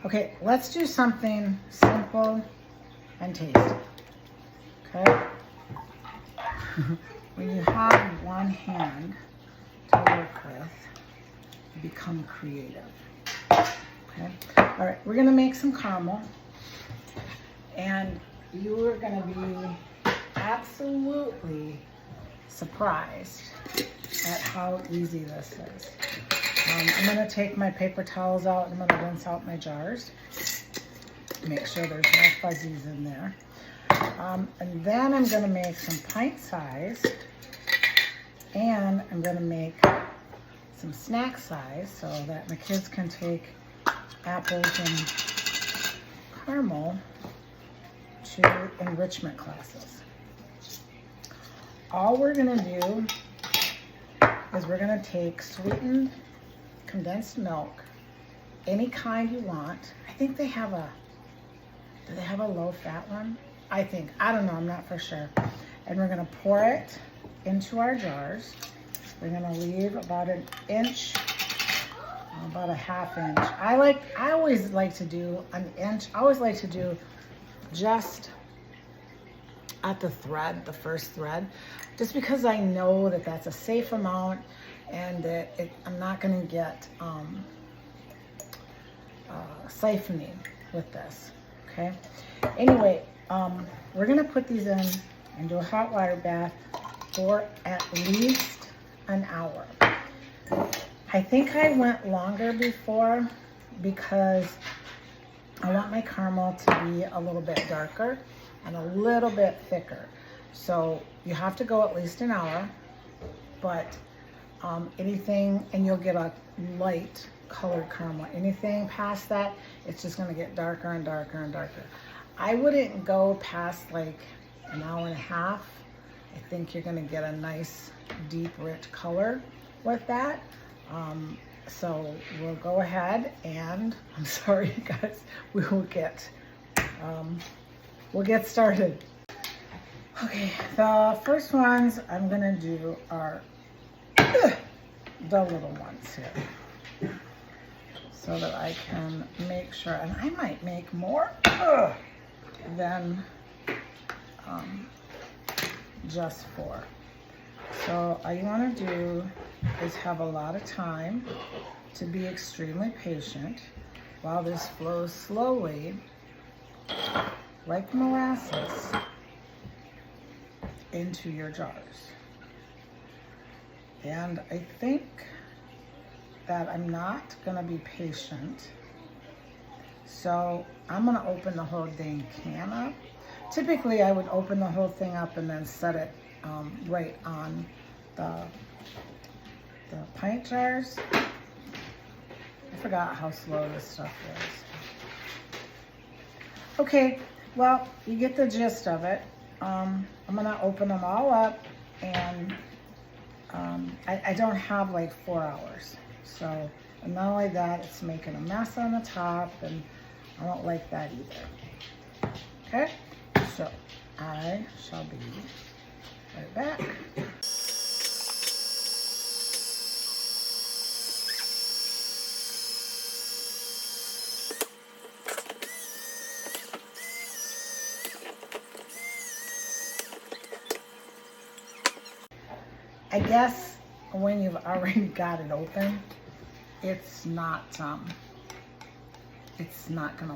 Okay, let's do something simple and tasty. Okay? When you have one hand to work with, you become creative. Okay? All right, we're gonna make some caramel, and you are gonna be absolutely surprised at how easy this is. I'm gonna take my paper towels out and I'm gonna rinse out my jars. Make sure there's no fuzzies in there. And then I'm gonna make some pint size, and I'm gonna make some snack size so that my kids can take apples and caramel to enrichment classes. All we're gonna do is we're gonna take sweetened condensed milk, any kind you want. I think they have do they have a low fat one? I don't know, I'm not for sure. And we're gonna pour it into our jars. We're gonna leave about an inch, about a half inch. I always like to do an inch. I always like to do just at the thread, the first thread, just because I know that that's a safe amount and that I'm not gonna get siphoning with this, okay? Anyway, we're gonna put these into a hot water bath for at least an hour. I think I went longer before because I want my caramel to be a little bit darker and a little bit thicker. So you have to go at least an hour, but anything, and you'll get a light colored caramel. Anything past that, it's just gonna get darker and darker and darker. I wouldn't go past like an hour and a half. I think you're gonna get a nice, deep, rich color with that. So we'll go ahead and, I'm sorry guys, we'll get started. Okay, the first ones I'm gonna do are the little ones here, so that I can make sure, and I might make more than just 4. So all you want to do is have a lot of time to be extremely patient while this flows slowly like molasses into your jars. And I think that I'm not gonna be patient, so I'm gonna open the whole dang can up. Typically I would open the whole thing up and then set it right on the pint jars. I forgot how slow this stuff is. Okay, well, you get the gist of it. I'm gonna open them all up, and I don't have like 4 hours. So, and not only that, it's making a mess on the top, and I don't like that either. Okay, so I shall be right back. I guess when you've already got it open, it's not gonna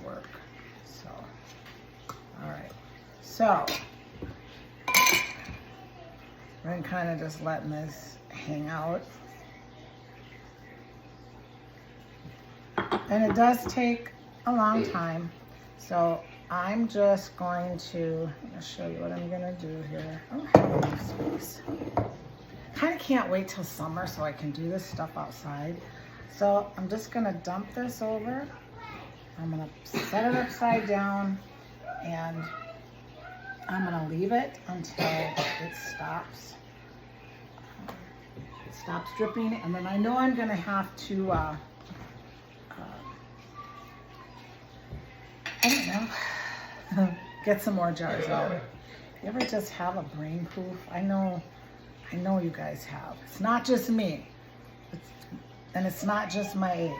work. So, all right. So, I'm kind of just letting this hang out. And it does take a long time. So I'm just going to, I'm gonna show you what I'm gonna do here. I don't have enough space. Kind of can't wait till summer so I can do this stuff outside. So I'm just gonna dump this over. I'm gonna set it upside down, and I'm gonna leave it until it stops dripping. And then I know I'm gonna have to, I don't know, get some more jars out. You ever just have a brain poof? I know you guys have. It's not just me. And it's not just my age.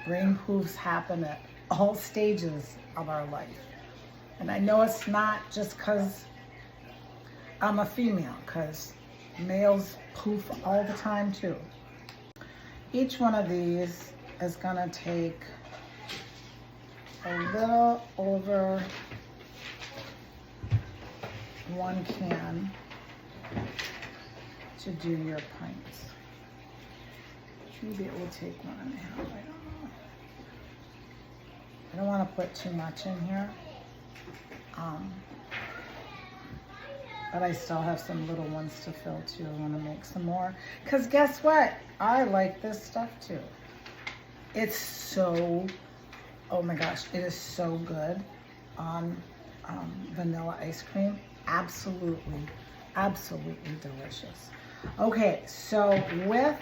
Brain poofs happen at all stages of our life. And I know it's not just because I'm a female, because males poof all the time too. Each one of these is gonna take a little over 1 can to do your pints. Maybe it will take 1.5, I don't know. I don't want to put too much in here. But I still have some little ones to fill too. I want to make some more. Because guess what? I like this stuff too. It's so, oh my gosh, it is so good on vanilla ice cream. Absolutely, absolutely delicious. Okay, so with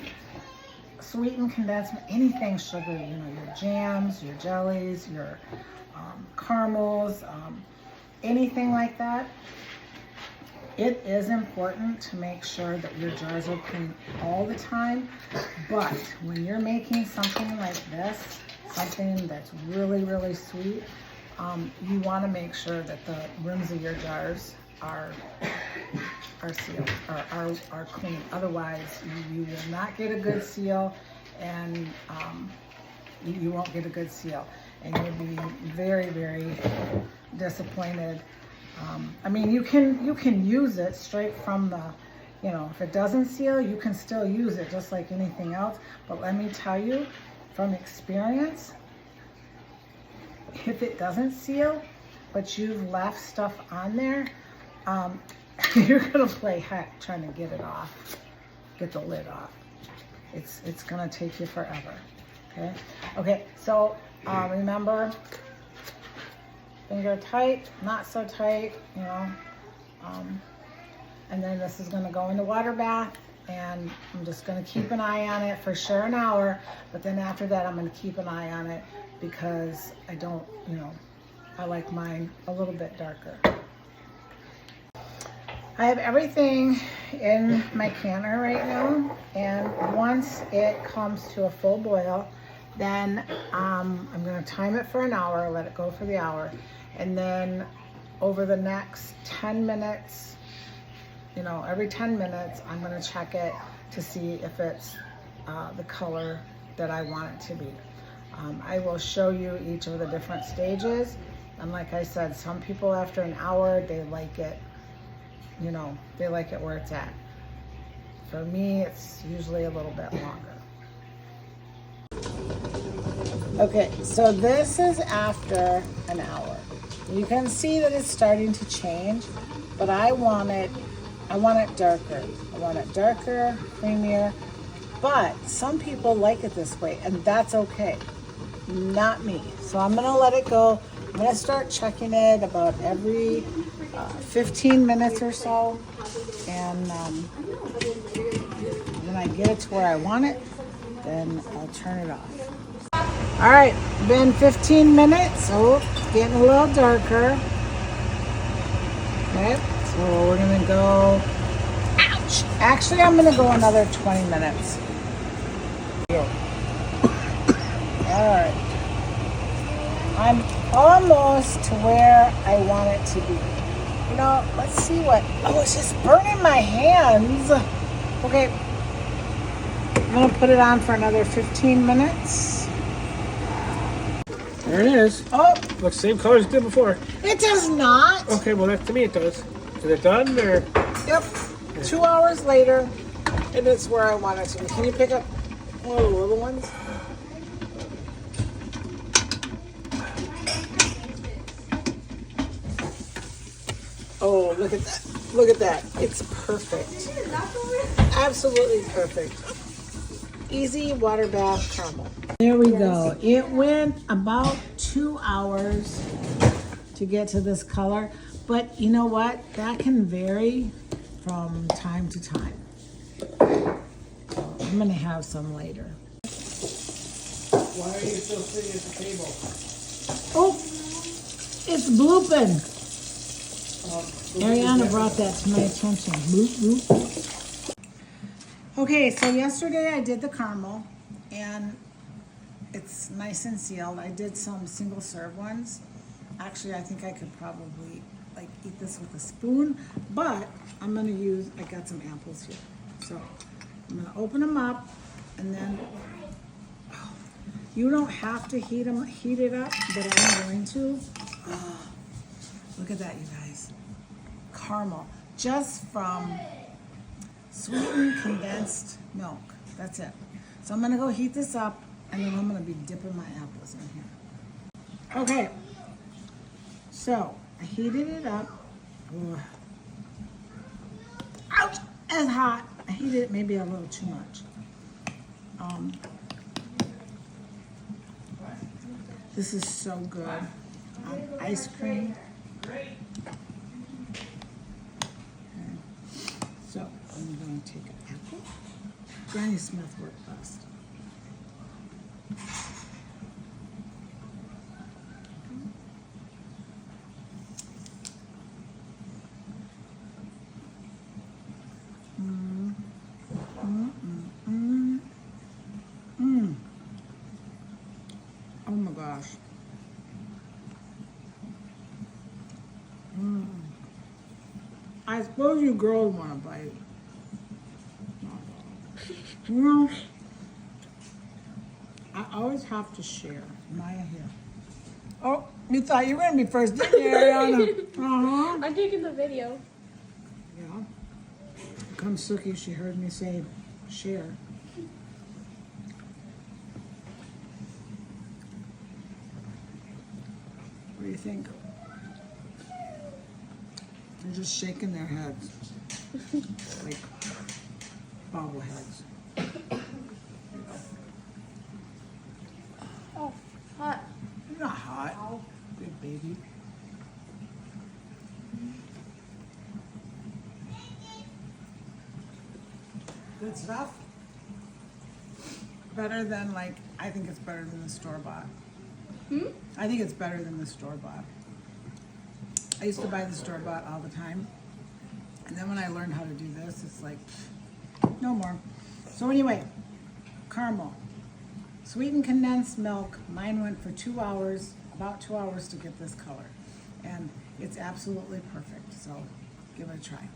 sweetened condensed, anything sugar, you know, your jams, your jellies, your caramels, anything like that, it is important to make sure that your jars are clean all the time. But when you're making something like this, something that's really, really sweet, you want to make sure that the rims of your jars are sealed, are clean. Otherwise, you will not get a good seal, and you won't get a good seal, and you'll be very, very disappointed. I mean, you can use it straight from the, you know, if it doesn't seal, you can still use it just like anything else. But let me tell you, from experience, if it doesn't seal, but you've left stuff on there, you're gonna play heck trying to get it off, get the lid off. It's gonna take you forever. Okay, so remember, finger tight, not so tight, you know, and then this is gonna go in the water bath, and I'm just gonna keep an eye on it for sure an hour, but then after that I'm gonna keep an eye on it because I don't, you know, I like mine a little bit darker. I have everything in my canner right now, and once it comes to a full boil, then I'm gonna time it for an hour, let it go for the hour, and then over the next 10 minutes, you know, every 10 minutes, I'm gonna check it to see if it's the color that I want it to be. I will show you each of the different stages, and like I said, some people after an hour, they like it, you know, they like it where it's at. For me, it's usually a little bit longer. Okay, so this is after an hour. You can see that it's starting to change, but I want it darker. I want it darker, creamier, but some people like it this way, and that's okay. Not me. So I'm gonna let it go. I'm gonna start checking it about every 15 minutes or so, and when I get it to where I want it, then I'll turn it off. All right, been 15 minutes. Oh, it's getting a little darker. Okay, so we're gonna go, ouch! Actually, I'm gonna go another 20 minutes. All right, I'm almost to where I want it to be. You know, let's see what, oh, it's just burning my hands. Okay, I'm gonna put it on for another 15 minutes. There it is. Oh, Looks the same color as it did before. it does not. Okay, well, that, to me it does. Is it done, or? Yep, 2 hours later, and it's where I want it to be. Can you pick up one of the little ones? Oh, look at that. Look at that. It's perfect. Absolutely perfect. Easy water bath caramel. There we go. It went about 2 hours to get to this color, but you know what? That can vary from time to time. So I'm gonna have some later. Why are you still sitting at the table? Oh, it's blooping. Ariana brought that to my attention. Bloop, bloop. Okay, so yesterday I did the caramel, and it's nice and sealed. I did some single serve ones. Actually, I think I could probably like eat this with a spoon, but I'm gonna I got some apples here. So I'm gonna open them up and then, you don't have to heat it up, but I'm going to. Oh, look at that, you guys. Caramel, just from sweetened condensed milk. That's it. So I'm gonna go heat this up and then I'm gonna be dipping my apples in here. Okay, so I heated it up. Ugh. Ouch, it's hot. I heated it maybe a little too much. This is so good. Ice cream. Okay. So I'm going to take an apple. Granny Smith worked best. Oh my gosh. I suppose you girls want to bite. You know, I always have to share. Maya here. Oh, you thought you were going to be first, didn't you, Ariana? Uh-huh. I'm taking the video. Yeah. Come Suki, she heard me say share. What do you think? They're just shaking their heads. Like bobbleheads. Oh, hot. You're not hot. Good baby. Good stuff. Better than I think it's better than the store-bought. I think it's better than the store-bought. I used to buy the store-bought all the time. And then when I learned how to do this, it's like, no more. So anyway, caramel. Sweetened condensed milk. Mine went for 2 hours, about 2 hours to get this color. And it's absolutely perfect. So give it a try.